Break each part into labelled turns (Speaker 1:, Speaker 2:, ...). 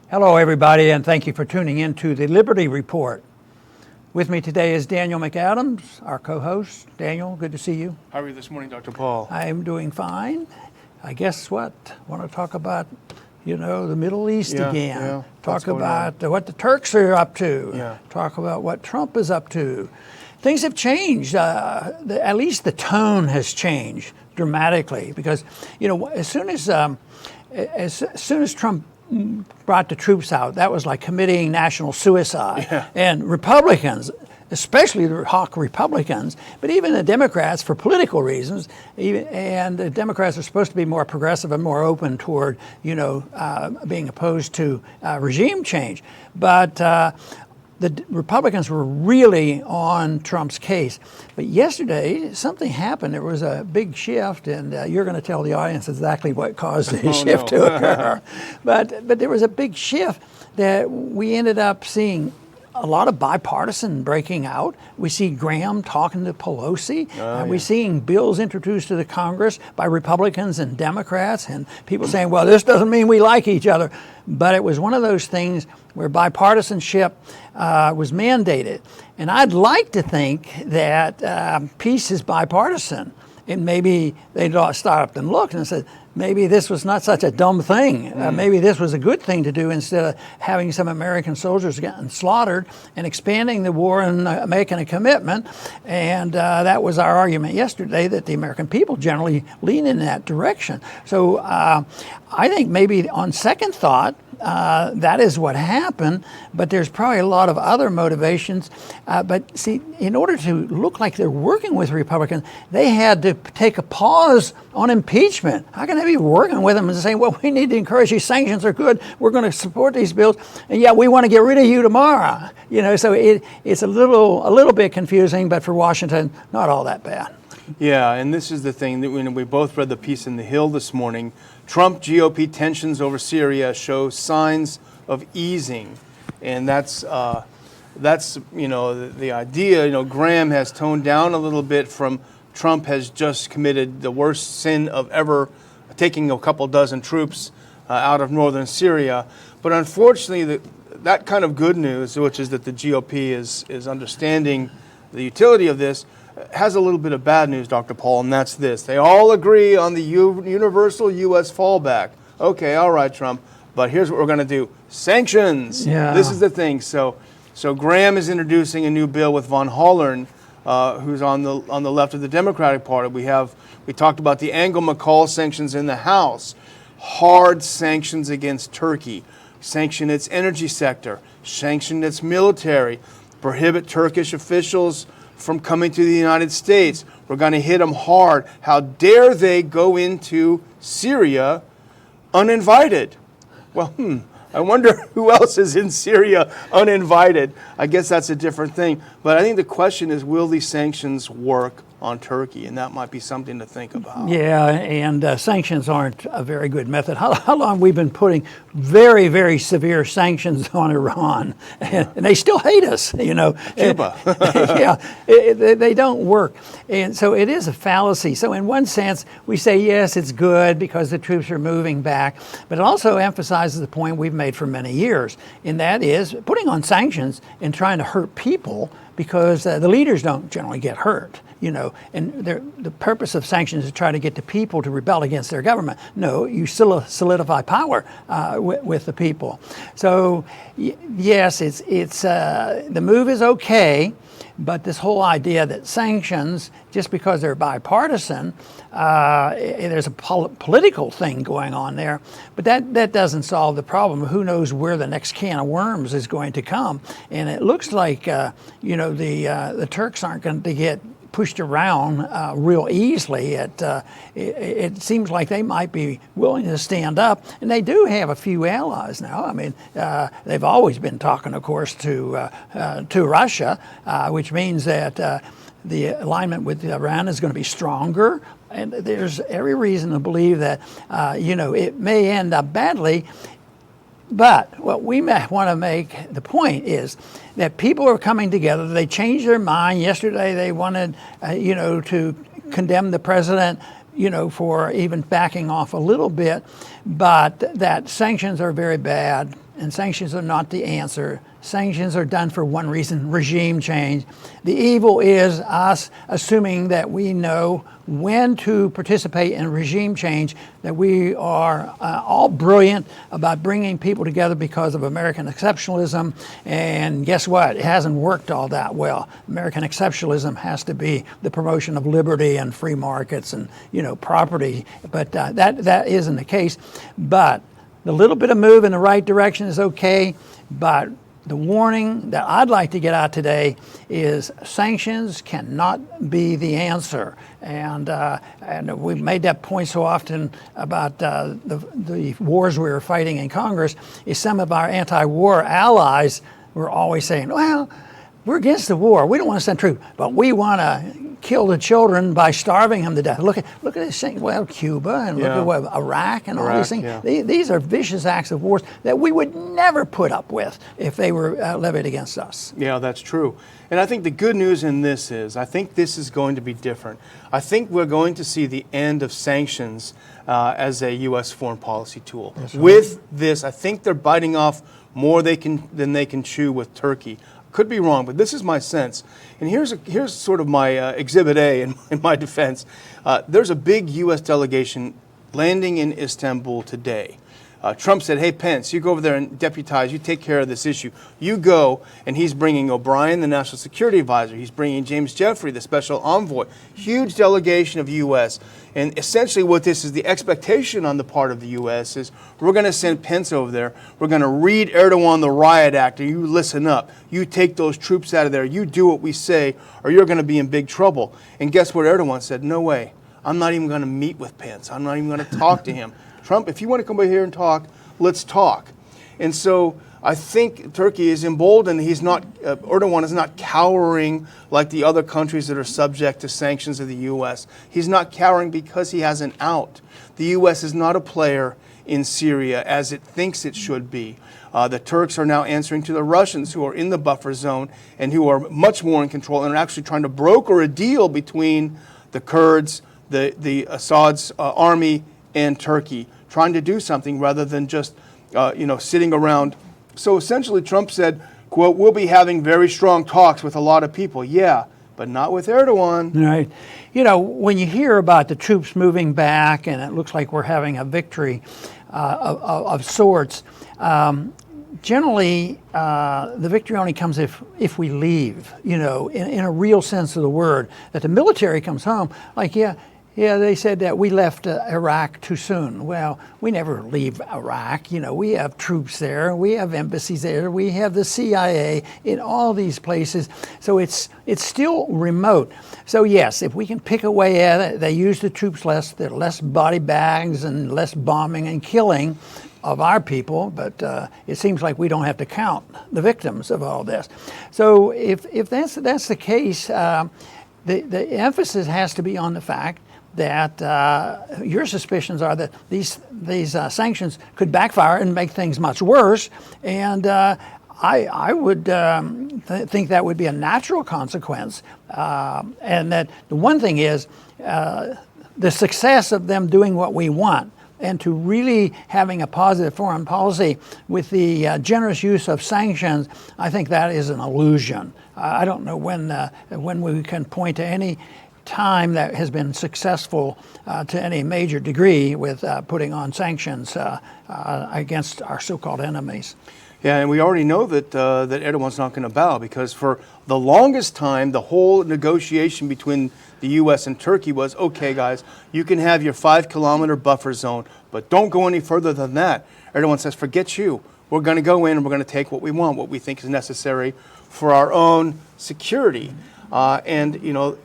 Speaker 1: Hello, everybody, and thank you for tuning in to the Liberty Report. With me today is Daniel McAdams, our co-host. Daniel, good to see you.
Speaker 2: How are you this morning, Dr. Paul?
Speaker 1: I am doing fine. I guess what? Want to talk about, the Middle East again.
Speaker 2: Yeah.
Speaker 1: Talk about what the Turks are up to.
Speaker 2: Yeah.
Speaker 1: Talk about what Trump is up to. Things have changed. At least the tone has changed dramatically because, as soon as Trump brought the troops out, that was like committing national suicide.
Speaker 2: Yeah.
Speaker 1: And Republicans, especially the hawk Republicans, but even the Democrats for political reasons, and the Democrats are supposed to be more progressive and more open toward, being opposed to regime change. But the Republicans were really on Trump's case. But yesterday, something happened. There was a big shift, and you're going to tell the audience exactly what caused the shift to occur. But there was a big shift that we ended up seeing a lot of bipartisan breaking out. We see Graham talking to Pelosi. We're seeing bills introduced to the Congress by Republicans and Democrats, and people saying, well, this doesn't mean we like each other. But it was one of those things where bipartisanship was mandated. And I'd like to think that peace is bipartisan. And maybe they'd stop and look and said, maybe this was not such a dumb thing. Maybe this was a good thing to do instead of having some American soldiers getting slaughtered and expanding the war and making a commitment. And that was our argument yesterday, that the American people generally lean in that direction. So I think maybe on second thought, that is what happened, but there's probably a lot of other motivations. But see, in order to look like they're working with Republicans, they had to take a pause on impeachment. How can they be working with them and saying, well, we need to encourage you, sanctions are good, we're going to support these bills, and yeah, we want to get rid of you tomorrow. So it's a little bit confusing, but for Washington, not all that bad.
Speaker 2: Yeah, and this is the thing that we both read the piece in The Hill this morning. Trump GOP tensions over Syria show signs of easing, and that's the idea. Graham has toned down a little bit from Trump has just committed the worst sin of ever taking a couple dozen troops out of northern Syria. But unfortunately, that kind of good news, which is that the GOP is understanding the utility of this, has a little bit of bad news, Dr. Paul, and that's this. They all agree on the universal U.S. fallback. Okay, all right, Trump, but here's what we're going to do. Sanctions.
Speaker 1: Yeah.
Speaker 2: This is the thing. So Graham is introducing a new bill with Von Hollern, who's on the left of the Democratic Party. We talked about the Engel-McCall sanctions in the House. Hard sanctions against Turkey. Sanction its energy sector. Sanction its military. Prohibit Turkish officials from coming to the United States. We're going to hit them hard. How dare they go into Syria uninvited? Well, I wonder who else is in Syria uninvited. I guess that's a different thing. But I think the question is, will these sanctions work on Turkey? And that might be something to think about.
Speaker 1: Yeah, and sanctions aren't a very good method. How long we've been putting very, very severe sanctions on Iran, and they still hate us,
Speaker 2: Cuba.
Speaker 1: Yeah, they don't work. And so it is a fallacy. So in one sense, we say, yes, it's good because the troops are moving back, but it also emphasizes the point we've made for many years, and that is putting on sanctions and trying to hurt people because the leaders don't generally get hurt. And the purpose of sanctions is to try to get the people to rebel against their government. No, you still solidify power with the people. So yes, it's the move is okay, but this whole idea that sanctions, just because they're bipartisan, there's a political thing going on there, but that doesn't solve the problem. Who knows where the next can of worms is going to come? And it looks like the Turks aren't going to get pushed around real easily. It seems like they might be willing to stand up, and they do have a few allies now. I mean, they've always been talking, of course, to Russia, which means that the alignment with Iran is going to be stronger. And there's every reason to believe that, it may end up badly. But what we want to make the point is that people are coming together. They changed their mind. Yesterday they wanted, to condemn the president, for even backing off a little bit. But that sanctions are very bad. and sanctions are not the answer. Sanctions are done for one reason: regime change. The evil is us assuming that we know when to participate in regime change, that we are all brilliant about bringing people together because of American exceptionalism. And guess what? It hasn't worked all that well. American exceptionalism has to be the promotion of liberty and free markets and, property. But that isn't the case. But the little bit of move in the right direction is okay. But the warning that I'd like to get out today is sanctions cannot be the answer. And we've made that point so often about the wars we were fighting in Congress, is some of our anti-war allies were always saying, well, we're against the war. We don't want to send troops, but we want to kill the children by starving them to death. Look at this thing. Well, Cuba and look at what, Iraq and all these things.
Speaker 2: Yeah.
Speaker 1: These are vicious acts of wars that we would never put up with if they were levied against us.
Speaker 2: Yeah, that's true. And I think the good news in this is, I think this is going to be different. I think we're going to see the end of sanctions as a U.S. foreign policy tool. Right. With this, I think they're biting off more than they can chew with Turkey. Could be wrong, but this is my sense. And here's sort of my Exhibit A in my defense. There's a big U.S. delegation landing in Istanbul today. Trump said, hey, Pence, you go over there and deputize, you take care of this issue. You go, and he's bringing O'Brien, the National Security Advisor. He's bringing James Jeffrey, the Special Envoy. Huge delegation of U.S. And essentially what this is, the expectation on the part of the U.S. is we're going to send Pence over there. We're going to read Erdogan the Riot Act, and you listen up. You take those troops out of there. You do what we say, or you're going to be in big trouble. And guess what Erdogan said? No way. I'm not even going to meet with Pence. I'm not even going to talk to him. Trump, if you want to come over here and talk, let's talk. And so I think Turkey is emboldened. Erdogan is not cowering like the other countries that are subject to sanctions of the U.S. He's not cowering because he has an out. The U.S. is not a player in Syria as it thinks it should be. The Turks are now answering to the Russians, who are in the buffer zone and who are much more in control and are actually trying to broker a deal between the Kurds, the Assad's army, and Turkey, trying to do something rather than just sitting around. So essentially Trump said, quote, we'll be having very strong talks with a lot of people. Yeah, but not with Erdogan.
Speaker 1: Right. When you hear about the troops moving back and it looks like we're having a victory of sorts, generally the victory only comes if we leave, in a real sense of the word, that the military comes home. Yeah, they said that we left Iraq too soon. Well, we never leave Iraq. We have troops there. We have embassies there. We have the CIA in all these places. So it's still remote. So yes, if we can pick away at it, they use the troops less. There are less body bags and less bombing and killing of our people, but it seems like we don't have to count the victims of all this. So if that's the case, the emphasis has to be on the fact that your suspicions are that these sanctions could backfire and make things much worse, and I would think that would be a natural consequence, and that the one thing is the success of them doing what we want and to really having a positive foreign policy with the generous use of sanctions. I think that is an illusion. I don't know when we can point to any time that has been successful to any major degree with putting on sanctions against our so-called enemies.
Speaker 2: Yeah, and we already know that Erdogan's not going to bow, because for the longest time, the whole negotiation between the U.S. and Turkey was, okay, guys, you can have your 5-kilometer buffer zone, but don't go any further than that. Erdogan says, forget you. We're going to go in and we're going to take what we want, what we think is necessary for our own security. The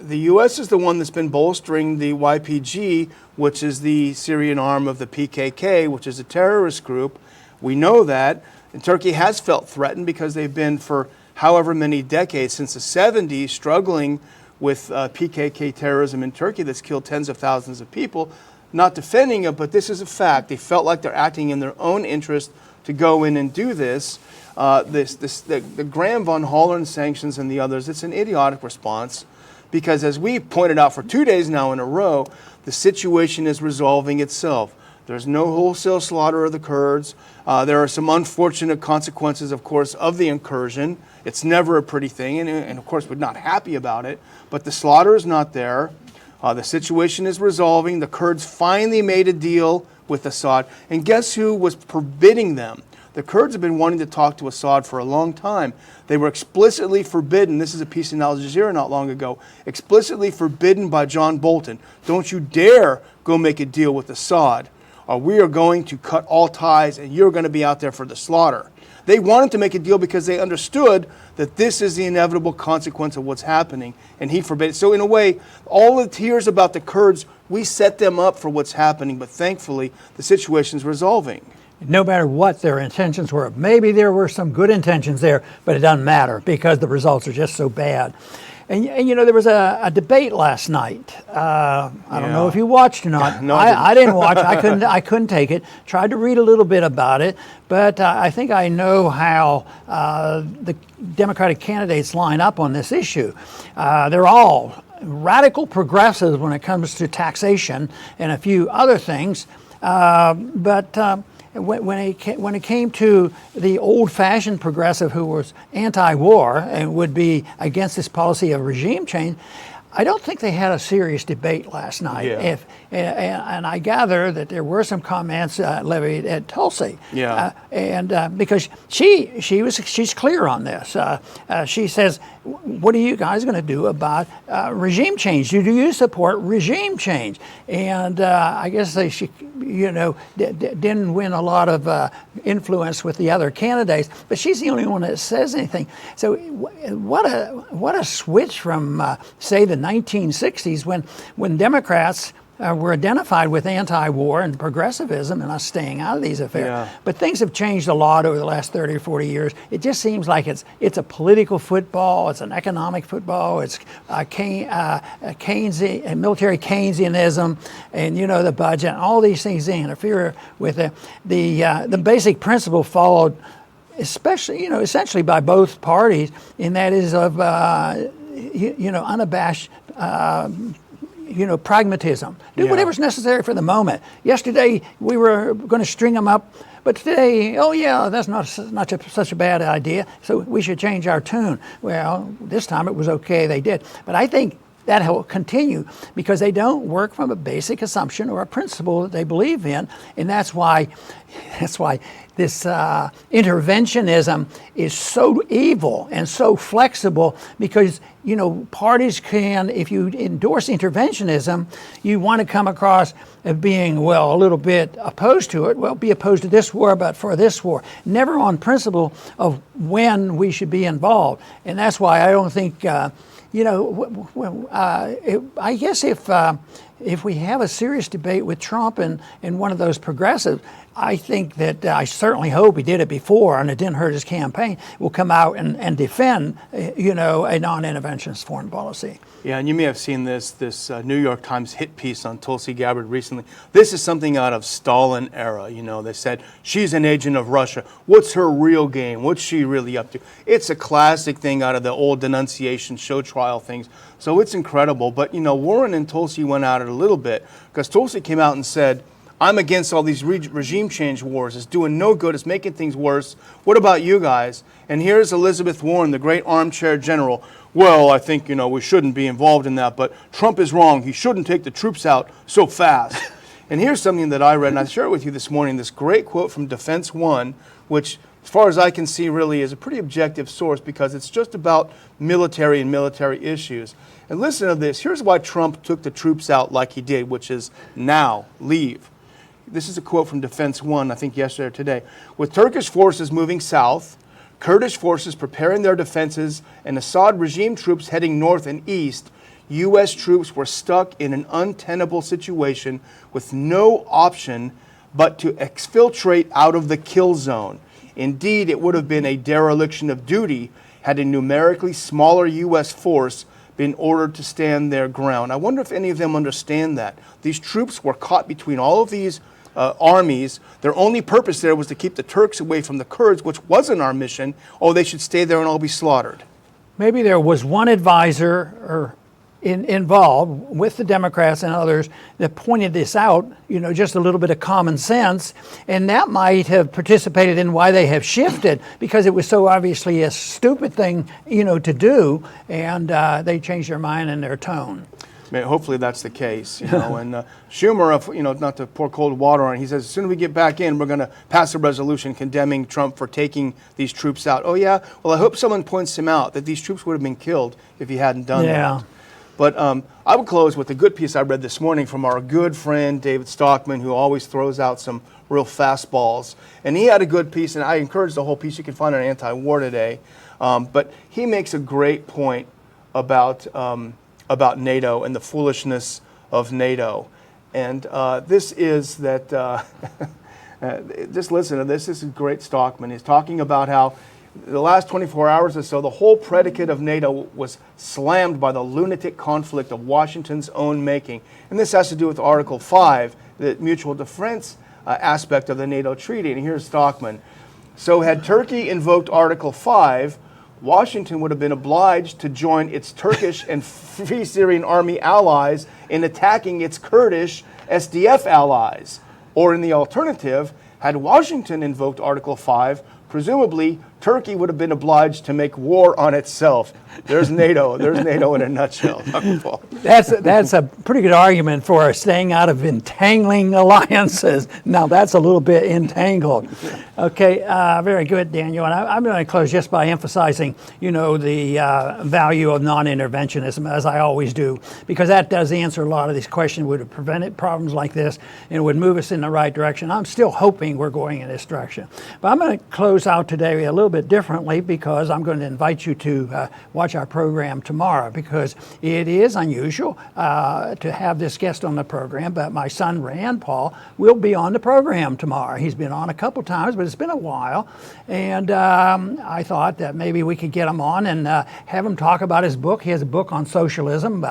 Speaker 2: U.S. is the one that's been bolstering the YPG, which is the Syrian arm of the PKK, which is a terrorist group. We know that. And Turkey has felt threatened because they've been for however many decades, since the 70s, struggling with PKK terrorism in Turkey that's killed tens of thousands of people. Not defending it, but this is a fact. They felt like they're acting in their own interest to go in and do this. The Graham von Hollern sanctions and the others, it's an idiotic response, because as we pointed out for 2 days now in a row, the situation is resolving itself. There's no wholesale slaughter of the Kurds. There are some unfortunate consequences, of course, of the incursion. It's never a pretty thing, and of course, we're not happy about it. But the slaughter is not there. The situation is resolving. The Kurds finally made a deal with Assad. And guess who was forbidding them? The Kurds have been wanting to talk to Assad for a long time. They were explicitly forbidden. This is a piece in Al Jazeera not long ago. Explicitly forbidden by John Bolton. Don't you dare go make a deal with Assad, or we are going to cut all ties and you're going to be out there for the slaughter. They wanted to make a deal because they understood that this is the inevitable consequence of what's happening, and he forbade it. So in a way, all the tears about the Kurds, we set them up for what's happening, but thankfully the situation is resolving.
Speaker 1: No matter what their intentions were. Maybe there were some good intentions there, but it doesn't matter because the results are just so bad. And you know, there was a debate last night. I don't know if you watched or not.
Speaker 2: No,
Speaker 1: I didn't watch. I couldn't take it. Tried to read a little bit about it, but I think I know how the Democratic candidates line up on this issue. They're all radical progressives when it comes to taxation and a few other things, but. When it came to the old-fashioned progressive who was anti-war and would be against this policy of regime change, I don't think they had a serious debate last night.
Speaker 2: Yeah.
Speaker 1: And I gather that there were some comments levied at Tulsi.
Speaker 2: Yeah.
Speaker 1: Because she's clear on this. She says, "What are you guys going to do about regime change? Do you support regime change?" And I guess she didn't win a lot of influence with the other candidates, but she's the only one that says anything. So what a switch from say the 1960s when Democrats were identified with anti-war and progressivism and us staying out of these affairs.
Speaker 2: Yeah.
Speaker 1: But things have changed a lot over the last 30 or 40 years. It just seems like it's a political football, it's an economic football, it's Keynesian, military Keynesianism, and the budget, and all these things interfere with it. The basic principle followed, especially, essentially by both parties, and that is of unabashed pragmatism. Do whatever's necessary for the moment. Yesterday we were going to string them up, but today, that's not such a bad idea, so we should change our tune. Well, this time it was okay, they did. But I think that will continue because they don't work from a basic assumption or a principle that they believe in, and that's why this interventionism is so evil and so flexible because parties can, if you endorse interventionism, you want to come across as being, a little bit opposed to it. Well, be opposed to this war, but for this war. Never on principle of when we should be involved. And that's why I don't think, I guess if we have a serious debate with Trump and one of those progressives, I think that I certainly hope he did it before and it didn't hurt his campaign, will come out and defend, a non-interventionist foreign policy.
Speaker 2: Yeah, and you may have seen this New York Times hit piece on Tulsi Gabbard recently. This is something out of Stalin era. They said, she's an agent of Russia. What's her real game? What's she really up to? It's a classic thing out of the old denunciation show trial things. So it's incredible. But, Warren and Tulsi went at it a little bit because Tulsi came out and said, I'm against all these regime change wars. It's doing no good. It's making things worse. What about you guys? And here's Elizabeth Warren, the great armchair general. Well, I think, we shouldn't be involved in that, but Trump is wrong. He shouldn't take the troops out so fast. And here's something that I read, and I shared it with you this morning, this great quote from Defense One, which, as far as I can see, really is a pretty objective source because it's just about military and military issues. And listen to this. Here's why Trump took the troops out like he did, which is now, leave. This is a quote from Defense One, I think yesterday or today. With Turkish forces moving south, Kurdish forces preparing their defenses, and Assad regime troops heading north and east, U.S. troops were stuck in an untenable situation with no option but to exfiltrate out of the kill zone. Indeed, it would have been a dereliction of duty had a numerically smaller U.S. force been ordered to stand their ground. I wonder if any of them understand that. These troops were caught between all of these armies. Their only purpose there was to keep the Turks away from the Kurds, which wasn't our mission. Oh, they should stay there and all be slaughtered.
Speaker 1: Maybe there was one advisor or involved with the Democrats and others that pointed this out, just a little bit of common sense, and that might have participated in why they have shifted, because it was so obviously a stupid thing, to do, and they changed their mind and their tone.
Speaker 2: I mean, hopefully that's the case, And Schumer, not to pour cold water on it, he says as soon as we get back in, we're going to pass a resolution condemning Trump for taking these troops out. Oh yeah, well I hope someone points him out that these troops would have been killed if he hadn't done that. But I would close with a good piece I read this morning from our good friend David Stockman, who always throws out some real fastballs. And he had a good piece, and I encourage the whole piece. You can find it on Anti-War Today. But he makes a great point about NATO and the foolishness of NATO. And this is that, just listen to this. This is great Stockman. He's talking about how the last 24 hours or so, the whole predicate of NATO was slammed by the lunatic conflict of Washington's own making. And this has to do with Article 5, the mutual defense aspect of the NATO treaty. And here's Stockman. So had Turkey invoked Article 5, Washington would have been obliged to join its Turkish and Free Syrian Army allies in attacking its Kurdish SDF allies. Or in the alternative, had Washington invoked Article 5, presumably Turkey would have been obliged to make war on itself. There's NATO. There's NATO in a nutshell.
Speaker 1: That's a pretty good argument for staying out of entangling alliances. Now that's a little bit entangled. Okay, very good, Daniel. And I'm going to close just by emphasizing, the value of non-interventionism, as I always do, because that does answer a lot of these questions, would have prevented problems like this, and would move us in the right direction. I'm still hoping we're going in this direction. But I'm going to close out today a little bit differently, because I'm going to invite you to watch our program tomorrow, because it is unusual to have this guest on the program, but my son Rand Paul will be on the program tomorrow. He's been on a couple times, but it's been a while, and I thought that maybe we could get him on and have him talk about his book. He has a book on socialism.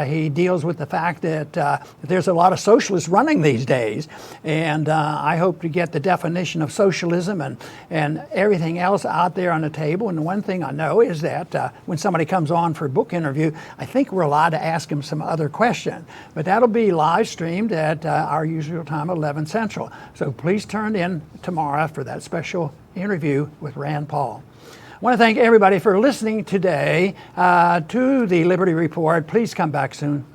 Speaker 1: He deals with the fact that there's a lot of socialists running these days, and I hope to get the definition of socialism and everything else out there on the table. And the one thing I know is that when somebody comes on for a book interview, I think we're allowed to ask him some other question. But that'll be live streamed at our usual time, 11 Central. So please turn in tomorrow for that special interview with Rand Paul. I want to thank everybody for listening today to the Liberty Report. Please come back soon.